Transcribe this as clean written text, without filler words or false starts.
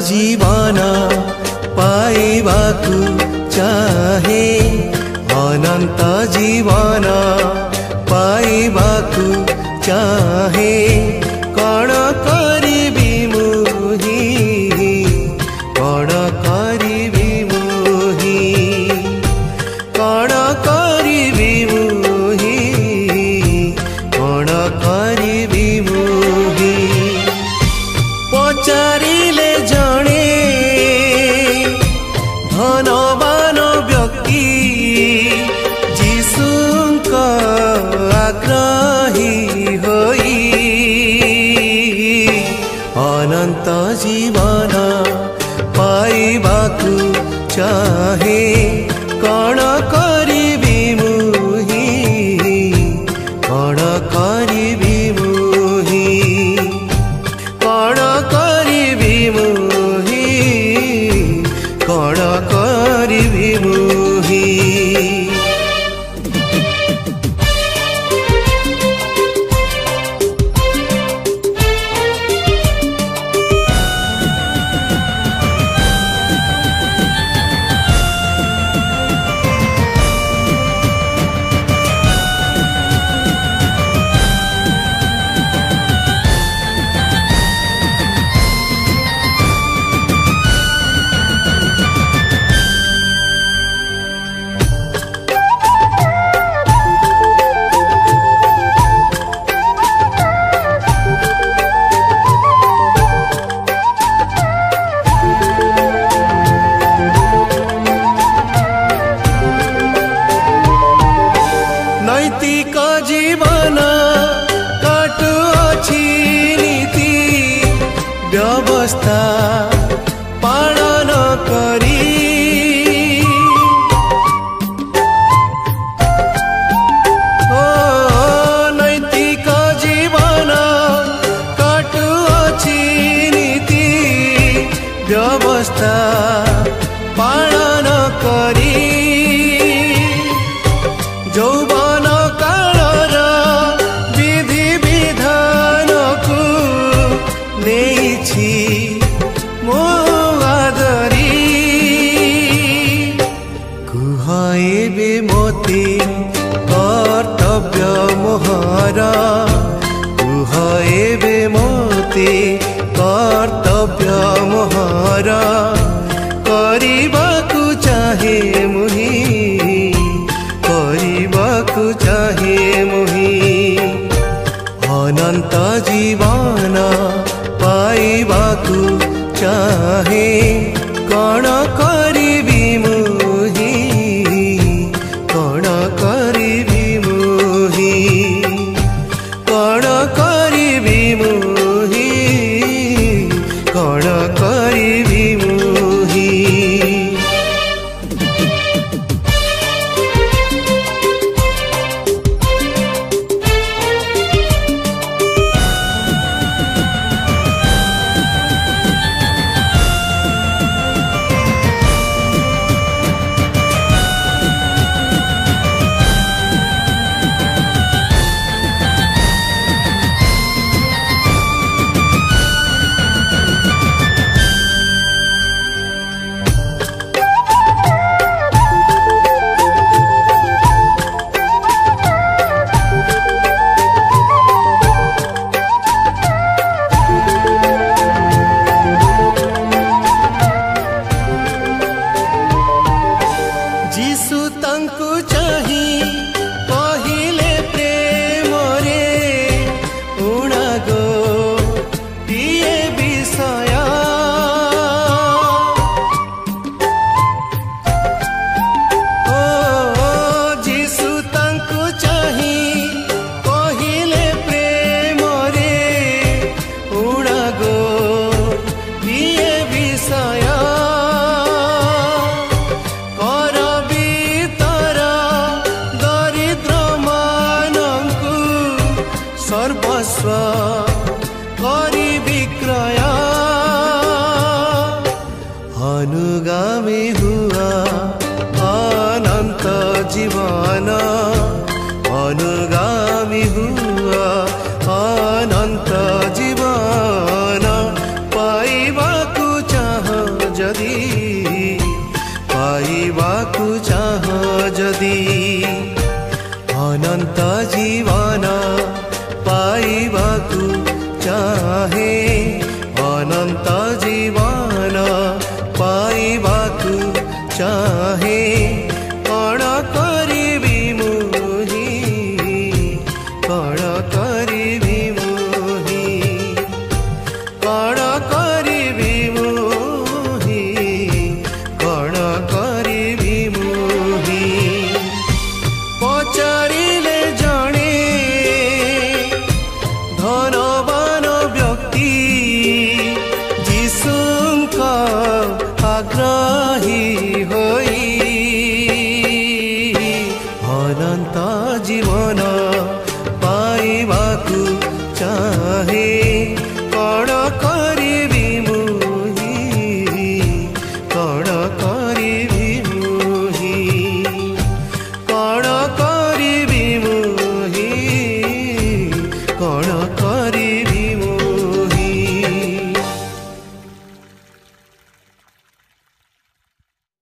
जीवन पाइबाकु चाहे अनंत जीवन पाइबाकु चाहे कण करिबी मुही कण करिबी मुही कण करिबी मुही कण करिबी मुही पचारिले जणे धनवान व्यक्ति जीशुंक आग्रही होई अनंत जीवन पाइबाकु चाहे कण करिबी मुही कण करिबी मुही कण करिबी मुही कण करिबी मुही। नैतिक जीवन काटुअछि नीति व्यवस्था पालन करी ओ नैतिक जीवन काटुअछि नीति व्यवस्था पालन करी जौवन कालर विधि विधान को नेछि मो आदरी कुह एबे मोते कर्तव्य मोहर कुह एबे मोते कर्तव्य मोहर करिबाकु चाहे मुही करिबाकु चाहे मुही अनंत जीवन पाइबाकु चाहे कण करिबी मुही कण करिबी मुही कण करिबी मुही कण करिबी मुही। जीशु तंकु चाही